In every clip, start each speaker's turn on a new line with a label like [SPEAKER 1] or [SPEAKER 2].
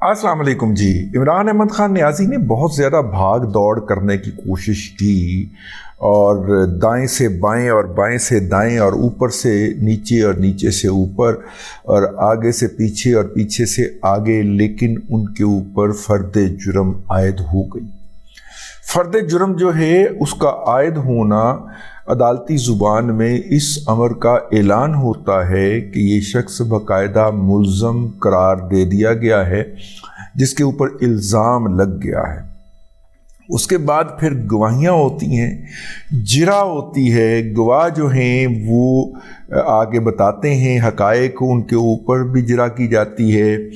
[SPEAKER 1] अस्सलाम वालेकुम जी। इमरान अहमद खान नियाज़ी ने बहुत ज़्यादा भाग दौड़ करने की कोशिश की और दाएं से बाएं और बाएं से दाएं और ऊपर से नीचे और नीचे से ऊपर और आगे से पीछे और पीछे से आगे, लेकिन उनके ऊपर फ़र्द जुर्म आयद हो गई। फ़र्द जुर्म जो है उसका आयद होना अदालती ज़ुबान में इस अमर का ऐलान होता है कि ये शख्स बाकायदा मुल्ज़म करार दे दिया गया है, जिसके ऊपर इल्ज़ाम लग गया है। उसके बाद फिर गवाहियाँ होती हैं, जिरा होती है। गवाह जो हैं वो आगे बताते हैं हक़ाइक़, उनके ऊपर भी जिरा की जाती है।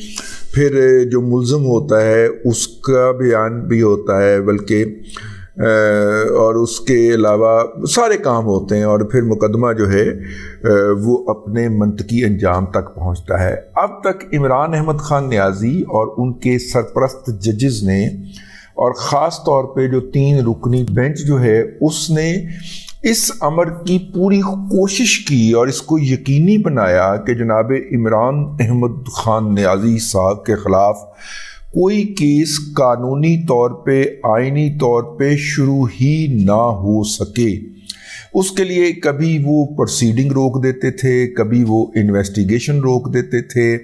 [SPEAKER 1] फिर जो मुल्ज़म होता है उसका बयान भी होता है, बल्कि और उसके अलावा सारे काम होते हैं, और फिर मुकदमा जो है वो अपने मंतकी अंजाम तक पहुंचता है। अब तक इमरान अहमद खान नियाज़ी और उनके सरपरस्त जजेस ने, और ख़ास तौर पे जो 3 रुकनी बेंच जो है, उसने इस अमर की पूरी कोशिश की और इसको यकीनी बनाया कि जनाब इमरान अहमद खान नियाज़ी साहब के ख़िलाफ़ कोई केस कानूनी तौर पे, आइनी तौर पे शुरू ही ना हो सके। उसके लिए कभी वो प्रोसीडिंग रोक देते थे, कभी वो इन्वेस्टिगेशन रोक देते थे।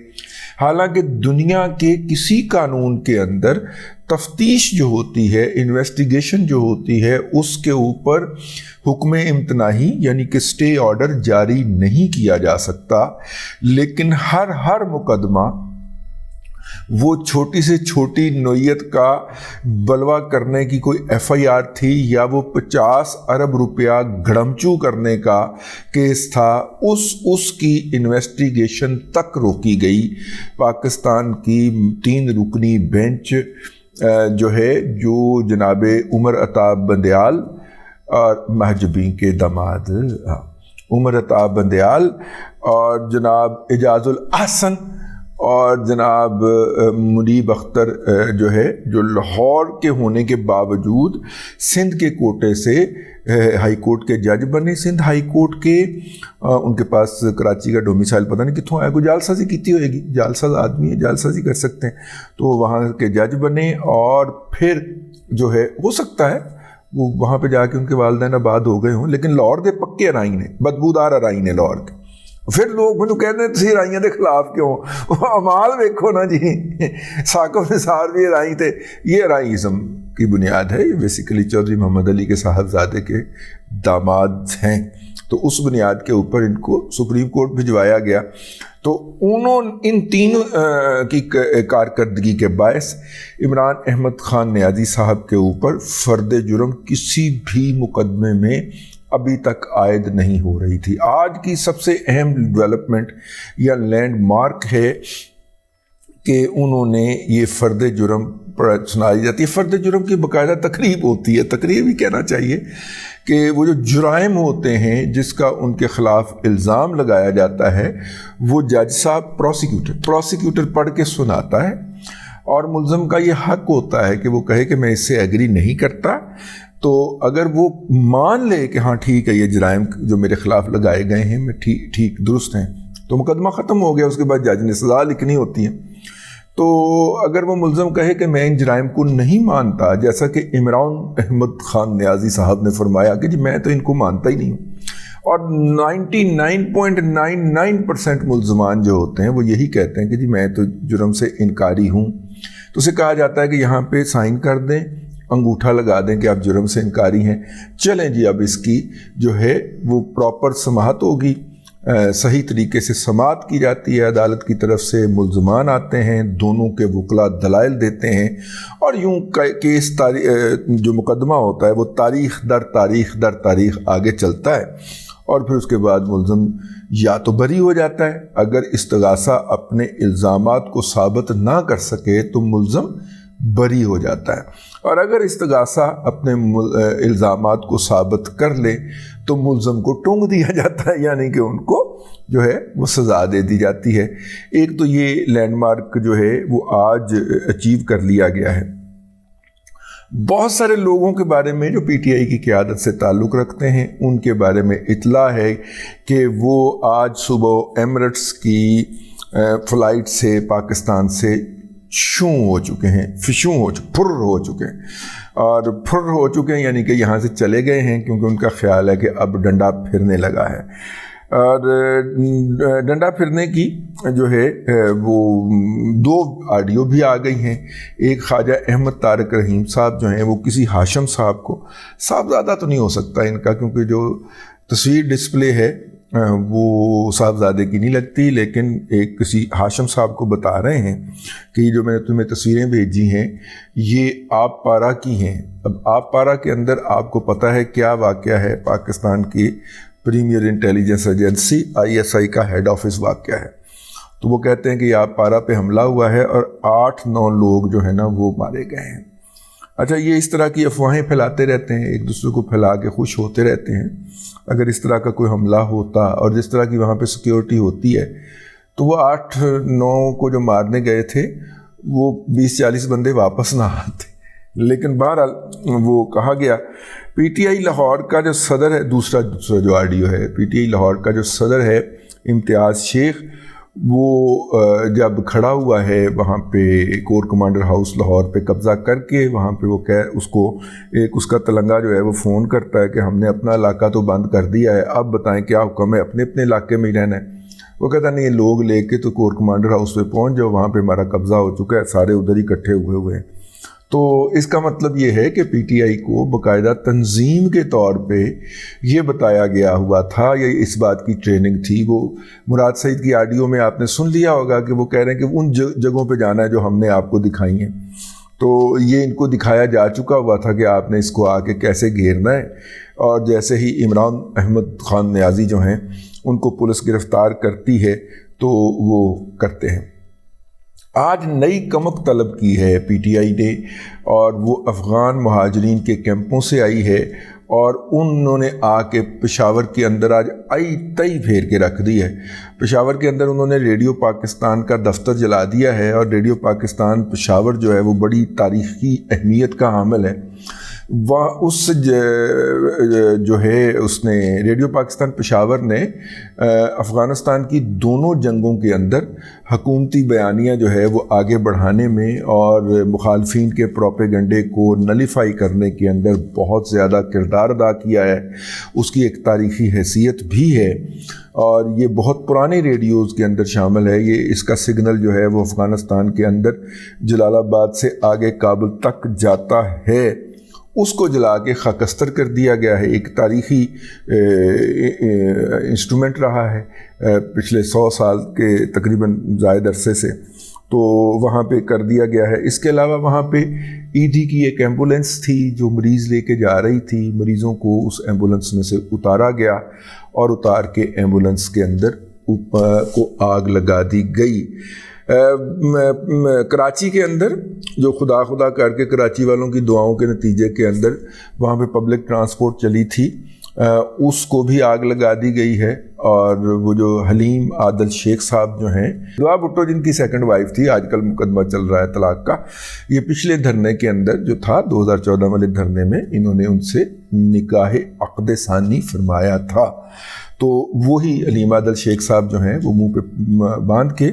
[SPEAKER 1] हालांकि दुनिया के किसी कानून के अंदर तफ्तीश जो होती है, इन्वेस्टिगेशन जो होती है, उसके ऊपर हुक्म इम्तनाही यानी कि स्टे ऑर्डर जारी नहीं किया जा सकता। लेकिन हर मुकदमा वो छोटी से छोटी नोयत का बलवा करने की कोई FIR थी, या वो 50 अरब रुपया गड़मचू करने का केस था, उसकी इन्वेस्टिगेशन तक रोकी गई। पाकिस्तान की 3 रुकनी बेंच जो है, जो जनाब उमर अताब बंदयाल और महजबी के दामाद उमर अताब बंदयाल और जनाब एजाजुल अहसन और जनाब मुनीब अख्तर जो है, जो लाहौर के होने के बावजूद सिंध के कोटे से हाई कोर्ट के जज बने। सिंध हाई कोर्ट के उनके पास कराची का डोमिसाइल पता नहीं कित्थों आया, कोई जालसाजी की होएगी, जालसाज आदमी है, जालसाजी कर सकते हैं, तो वहाँ के जज बने। और फिर जो है हो सकता है वो वहाँ पे जाके उनके वालिदैन आबाद हो गए हों, लेकिन लाहौर के पक्के अराई ने, बदबूदार अराई ने लाहौर के। फिर लोग मैंने कहते हैं तुसीं राइयां के खिलाफ क्यों, अमाल वेखो ना जी। साकिब निसार भी राई थे। ये राईज़म की बुनियाद है, ये बेसिकली चौधरी मोहम्मद अली के साहबजादे के दामाद हैं, तो उस बुनियाद के ऊपर इनको सुप्रीम कोर्ट भिजवाया गया। तो उन्होंने इन तीनों की कारकर्दगी के बायस इमरान अहमद खान नियाज़ी साहब के ऊपर फ़र्द जुर्म किसी भी मुकदमे में अभी तक आयद नहीं हो रही थी। आज की सबसे अहम डेवलपमेंट या लैंडमार्क है कि उन्होंने ये फ़र्द जुर्म सुनाई जाती है। फ़र्द जुर्म की बाकायदा तकरीब होती है, तकरीब ही कहना चाहिए, कि वो जो जुराइम होते हैं जिसका उनके ख़िलाफ़ इल्ज़ाम लगाया जाता है, वो जज साहब प्रोसिक्यूटर पढ़ के सुनाता है, और मुल्ज़म का ये हक़ होता है कि वो कहे कि मैं इससे एग्री नहीं करता। तो अगर वो मान ले कि हाँ ठीक है, ये जराइम जो मेरे ख़िलाफ़ लगाए गए हैं मैं ठीक दुरुस्त हैं, तो मुकदमा ख़त्म हो गया। उसके बाद जज ने सज़ा लिखनी होती है। तो अगर वो मुल्ज़म कहे कि मैं इन जराइम को नहीं मानता, जैसा कि इमरान अहमद खान नियाज़ी साहब ने फरमाया कि जी मैं तो इनको मानता ही नहीं हूँ, और 99.99% मुल्ज़मान जो होते हैं वो यही कहते हैं कि जी मैं तो जुर्म से इनकारी हूँ, तो उसे कहा जाता है कि यहाँ पे साइन कर दें, अंगूठा लगा दें कि आप जुर्म से इनकारी हैं। चलें जी, अब इसकी जो है वो प्रॉपर समाअत होगी, सही तरीके से समाअत की जाती है। अदालत की तरफ से मुल्ज़मान आते हैं, दोनों के वकला दलाइल देते हैं, और यूँ केस जो मुकदमा होता है वो तारीख़ दर तारीख़ आगे चलता है, और फिर उसके बाद मुल्ज़म या तो बरी हो जाता है। अगर इस्तगासा अपने इल्ज़ामात को साबित ना कर सके तो मुल्ज़म बरी हो जाता है, और अगर इस्तगासा अपने इल्ज़ामात को साबित कर ले तो मुल्ज़म को टोंग दिया जाता है, यानी कि उनको जो है वो सज़ा दे दी जाती है। एक तो ये लैंडमार्क जो है वो आज अचीव कर लिया गया है। बहुत सारे लोगों के बारे में जो PTI की क़यादत से ताल्लुक़ रखते हैं, उनके बारे में इत्ला है कि वो आज सुबह एमिरेट्स की फ़्लाइट से पाकिस्तान से शूं हो चुके हैं, फिशूं फुर हो चुके हैं, और फुर हो चुके हैं यानी कि यहाँ से चले गए हैं, क्योंकि उनका ख्याल है कि अब डंडा फिरने लगा है। और डंडा फिरने की जो है वो 2 ऑडियो भी आ गई हैं। एक ख्वाजा अहमद तारिक रहीम साहब जो हैं वो किसी हाशम साहब को, साहबजादा तो नहीं हो सकता इनका, क्योंकि जो तस्वीर डिस्प्ले है वो साहबजादे की नहीं लगती, लेकिन एक किसी हाशम साहब को बता रहे हैं कि जो मैंने तुम्हें तस्वीरें भेजी हैं ये आप पारा की हैं। अब आप पारा के अंदर आपको पता है क्या वाक़या है, पाकिस्तान की प्रीमियर इंटेलिजेंस एजेंसी ISI का हेड ऑफिस वाक़या है। तो वो कहते हैं कि आप पारा पे हमला हुआ है और 8-9 लोग जो है ना वो मारे गए हैं। अच्छा, ये इस तरह की अफवाहें फैलाते रहते हैं, एक दूसरे को फैला के खुश होते रहते हैं। अगर इस तरह का कोई हमला होता और जिस तरह की वहाँ पे सिक्योरिटी होती है तो वो 8-9 को जो मारने गए थे वो 20-40 बंदे वापस ना आते। लेकिन बहरहाल वो कहा गया, PTI लाहौर का जो सदर है, दूसरा जो ऑडियो है, PTI लाहौर का जो सदर है इम्तियाज़ शेख, वो जब खड़ा हुआ है वहाँ पे कोर कमांडर हाउस लाहौर पे कब्ज़ा करके, वहाँ पे वो उसको एक उसका तलंगा जो है वो फ़ोन करता है कि हमने अपना इलाका तो बंद कर दिया है, अब बताएं क्या हुक्म है, अपने अपने इलाके में ही रहना है। वो कहता नहीं, लोग लेके तो कोर कमांडर हाउस पे पहुँच जाओ, वहाँ पे हमारा कब्ज़ा हो चुका है, सारे उधर ही इकट्ठे हुए हैं। तो इसका मतलब ये है कि PTI को बाकायदा तंजीम के तौर पे ये बताया गया हुआ था, ये इस बात की ट्रेनिंग थी। वो मुराद सईद की ऑडियो में आपने सुन लिया होगा कि वो कह रहे हैं कि उन जगहों पे जाना है जो हमने आपको दिखाई हैं। तो ये इनको दिखाया जा चुका हुआ था कि आपने इसको आके कैसे घेरना है, और जैसे ही इमरान अहमद खान न्याजी जो हैं उनको पुलिस गिरफ़्तार करती है तो वो करते हैं। आज नई कमक तलब की है PTI ने, और वो अफ़गान महाजरीन के कैंपों से आई है, और उन्होंने आके पेशावर के अंदर आज आई तई फेर के रख दी है। पेशावर के अंदर उन्होंने रेडियो पाकिस्तान का दफ्तर जला दिया है, और रेडियो पाकिस्तान पेशावर जो है वो बड़ी तारीख़ी अहमियत का हामिल है। वह उस जो है उसने रेडियो पाकिस्तान पेशावर ने अफ़गानिस्तान की दोनों जंगों के अंदर हकूमती बयानियाँ जो है वो आगे बढ़ाने में और मुखालफिन के प्रोपेगंडे को नलीफाई करने के अंदर बहुत ज़्यादा किरदार अदा किया है। उसकी एक तारीख़ी हैसियत भी है, और ये बहुत पुराने रेडियोज़ के अंदर शामिल है। ये इसका सिग्नल जो है वो अफ़गानिस्तान के अंदर जलालाबाद से आगे काबुल तक जाता है, उसको जला के खाकस्तर कर दिया गया है। एक तारीख़ी इंस्ट्रूमेंट रहा है पिछले 100 साल के तकरीबन ज़ायद अरसे से, तो वहाँ पे कर दिया गया है। इसके अलावा वहाँ पे ED की एक एम्बुलेंस थी जो मरीज़ लेके जा रही थी, मरीज़ों को उस एम्बुलेंस में से उतारा गया और उतार के एम्बुलेंस के अंदर को आग लगा दी गई। कराची के अंदर जो खुदा करके कराची वालों की दुआओं के नतीजे के अंदर वहाँ पे पब्लिक ट्रांसपोर्ट चली थी, उसको भी आग लगा दी गई है। और वो जो हलीम आदल शेख साहब जो हैं, दुआ भुट्टो जिनकी सेकंड वाइफ थी, आजकल मुकदमा चल रहा है तलाक का, ये पिछले धरने के अंदर जो था 2014 वाले धरने में इन्होंने उनसे निकाह अक़द सानी फरमाया था। तो वही हलीम आदल शेख साहब जो हैं वो मुंह पे बांध के,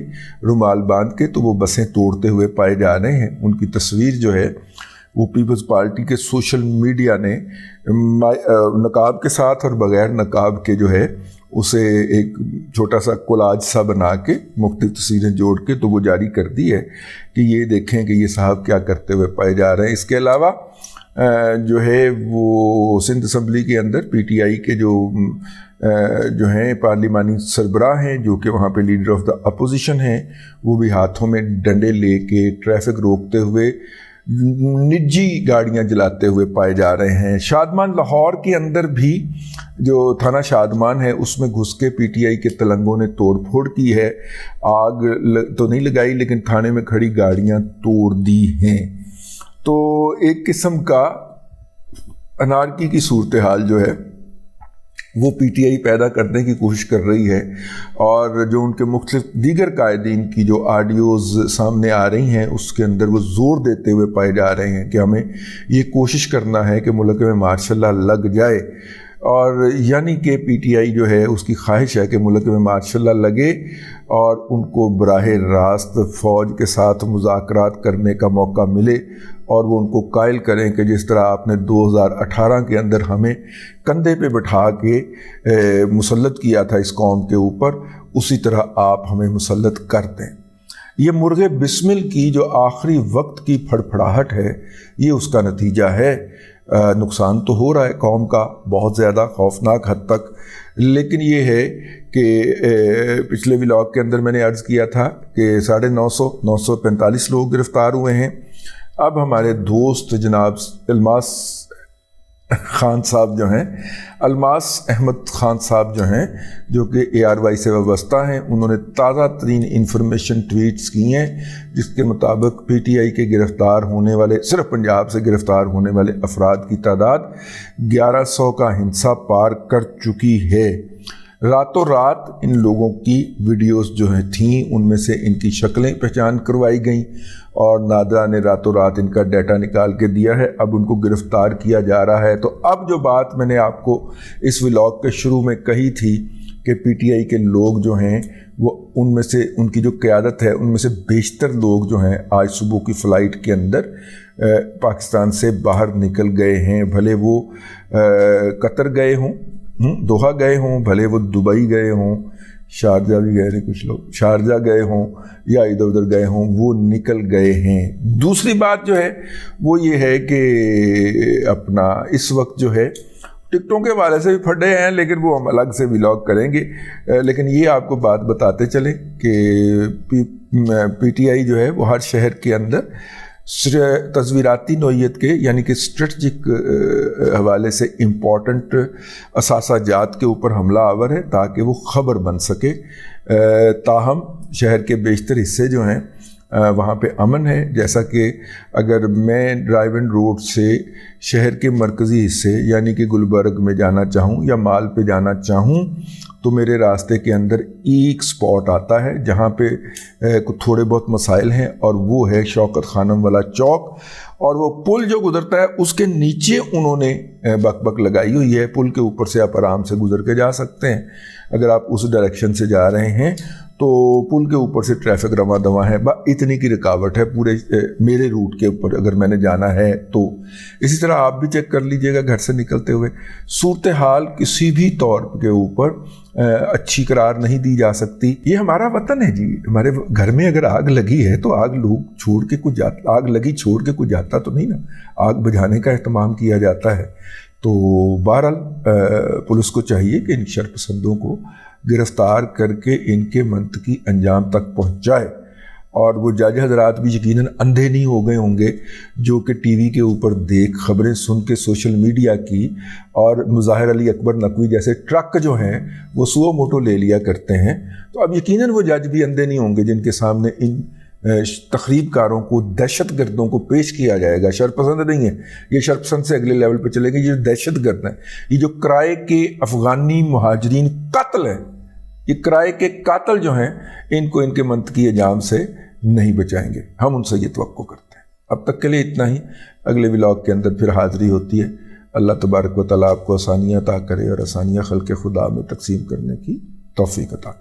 [SPEAKER 1] रुमाल बांध के, तो वो बसें तोड़ते हुए पाए जा रहे हैं। उनकी तस्वीर जो है वो पीपल्स पार्टी के सोशल मीडिया ने नकाब के साथ और बग़ैर नकाब के जो है उसे एक छोटा सा कोलाज सा बना के मुख्तलिफ तस्वीरें जोड़ के तो वो जारी कर दी है कि ये देखें कि ये साहब क्या करते हुए पाए जा रहे हैं। इसके अलावा जो है वो सिंध असम्बली के अंदर PTI के जो हैं पार्लिमानी सरबराह हैं, जो कि वहाँ पे लीडर ऑफ द अपोजिशन हैं, वो भी हाथों में डंडे लेके ट्रैफिक रोकते हुए निजी गाड़ियाँ जलाते हुए पाए जा रहे हैं। शादमान लाहौर के अंदर भी जो थाना शादमान है उसमें घुस के PTI के तलंगों ने तोड़ फोड़ की है। आग तो नहीं लगाई, लेकिन थाने में खड़ी गाड़ियाँ तोड़ दी हैं। तो एक किस्म का अनारकी की सूरत हाल जो है वो PTI पैदा करने की कोशिश कर रही है, और जो उनके मुख्तलिफ दीगर कायदीन की जो ऑडियोज़ सामने आ रही हैं उसके अंदर वो ज़ोर देते हुए पाए जा रहे हैं कि हमें ये कोशिश करना है कि मुल्क में मार्शल लॉ लग जाए। اور یعنی کہ پی ٹی آئی جو ہے اس کی خواہش ہے کہ ملک میں مارشل لا لگے اور ان کو براہ راست فوج کے ساتھ مذاکرات کرنے کا موقع ملے اور وہ ان کو قائل کریں کہ جس طرح آپ نے 2018 کے اندر ہمیں کندھے پہ بٹھا کے مسلط کیا تھا اس قوم کے اوپر، اسی طرح آپ ہمیں مسلط کر دیں۔ یہ مرغ بسمل کی جو آخری وقت کی پھڑپھڑاہٹ ہے، یہ اس کا نتیجہ ہے۔ نقصان تو ہو رہا ہے قوم کا بہت زیادہ خوفناک حد تک، لیکن یہ ہے کہ پچھلے ولاگ کے اندر میں نے عرض کیا تھا کہ 945 لوگ گرفتار ہوئے ہیں۔ اب ہمارے دوست جناب الماس خان صاحب جو ہیں، الماس احمد خان صاحب جو ہیں، جو کہ ARY سے وابستہ ہیں، انہوں نے تازہ ترین انفارمیشن ٹویٹس کی ہیں جس کے مطابق PTI کے گرفتار ہونے والے، صرف پنجاب سے گرفتار ہونے والے افراد کی تعداد 1100 کا ہنسا پار کر چکی ہے۔ راتوں رات ان لوگوں کی ویڈیوز جو ہیں تھیں، ان میں سے ان کی شکلیں پہچان کروائی گئیں اور نادرا نے راتوں رات ان کا ڈیٹا نکال کے دیا ہے۔ اب ان کو گرفتار کیا جا رہا ہے۔ تو اب جو بات میں نے آپ کو اس ولاگ کے شروع میں کہی تھی کہ PTI کے لوگ جو ہیں وہ ان میں سے ان کی جو قیادت ہے، ان میں سے بیشتر لوگ جو ہیں آج صبح کی فلائٹ کے اندر پاکستان سے باہر نکل گئے ہیں، بھلے وہ قطر گئے ہوں، دوحہ گئے ہوں، بھلے وہ دبئی گئے ہوں، شارجہ بھی گئے ہیں کچھ لوگ، شارجہ گئے ہوں یا ادھر ادھر گئے ہوں، وہ نکل گئے ہیں۔ دوسری بات جو ہے وہ یہ ہے کہ اپنا اس وقت جو ہے ٹکٹوں کے حوالے سے بھی پھٹے ہیں، لیکن وہ ہم الگ سے ولاگ کریں گے، لیکن یہ آپ کو بات بتاتے چلیں کہ PTI جو ہے وہ ہر شہر کے اندر تصویراتی نوعیت کے یعنی کہ اسٹریٹجک حوالے سے امپورٹنٹ اثاثہ جات کے اوپر حملہ آور ہے تاکہ وہ خبر بن سکے۔ تاہم شہر کے بیشتر حصے جو ہیں وہاں پہ امن ہے، جیسا کہ اگر میں ڈرائیو ان روڈ سے شہر کے مرکزی حصے یعنی کہ گلبرگ میں جانا چاہوں یا مال پہ جانا چاہوں تو میرے راستے کے اندر ایک سپاٹ آتا ہے جہاں پہ تھوڑے بہت مسائل ہیں، اور وہ ہے شوکت خانم والا چوک، اور وہ پل جو گزرتا ہے اس کے نیچے انہوں نے بک بک لگائی ہوئی ہے۔ پل کے اوپر سے آپ آرام سے گزر کے جا سکتے ہیں اگر آپ اس ڈائریکشن سے جا رہے ہیں، تو پل کے اوپر سے ٹریفک رواں دواں ہے، اتنی کی رکاوٹ ہے پورے میرے روٹ کے اوپر اگر میں نے جانا ہے تو۔ اسی طرح آپ بھی چیک کر لیجئے گا گھر سے نکلتے ہوئے، صورتحال کسی بھی طور کے اوپر اچھی قرار نہیں دی جا سکتی۔ یہ ہمارا وطن ہے جی، ہمارے گھر میں اگر آگ لگی ہے تو آگ لوگ چھوڑ کے کچھ جاتا، آگ لگی چھوڑ کے کچھ جاتا تو نہیں نا، آگ بجھانے کا اہتمام کیا جاتا ہے۔ تو بہرحال پولیس کو چاہیے کہ ان شر پسندوں کو گرفتار کر کے ان کے منطقی انجام تک پہنچائے، اور وہ جج حضرات بھی یقیناً اندھے نہیں ہو گئے ہوں گے جو کہ ٹی وی کے اوپر دیکھ خبریں سن کے سوشل میڈیا کی اور مظاہر علی اکبر نقوی جیسے ٹرک جو ہیں وہ سو موٹو لے لیا کرتے ہیں۔ تو اب یقیناً وہ جج بھی اندھے نہیں ہوں گے جن کے سامنے ان تخریب کاروں کو، دہشت گردوں کو پیش کیا جائے گا۔ شرپسند نہیں ہے یہ، شرپسند سے اگلے لیول پہ چلے گا، یہ دہشت گرد ہیں، یہ جو کرائے کے افغانی مہاجرین قاتل ہیں، یہ کرائے کے قاتل جو ہیں، ان کو ان کے منطقی انجام سے نہیں بچائیں گے، ہم ان سے یہ توقع کرتے ہیں۔ اب تک کے لیے اتنا ہی، اگلے ولاگ کے اندر پھر حاضری ہوتی ہے۔ اللہ تبارک و تعالیٰ آپ کو آسانیاں عطا کرے اور آسانیاں خلق خدا میں تقسیم کرنے کی توفیق عطا کرے۔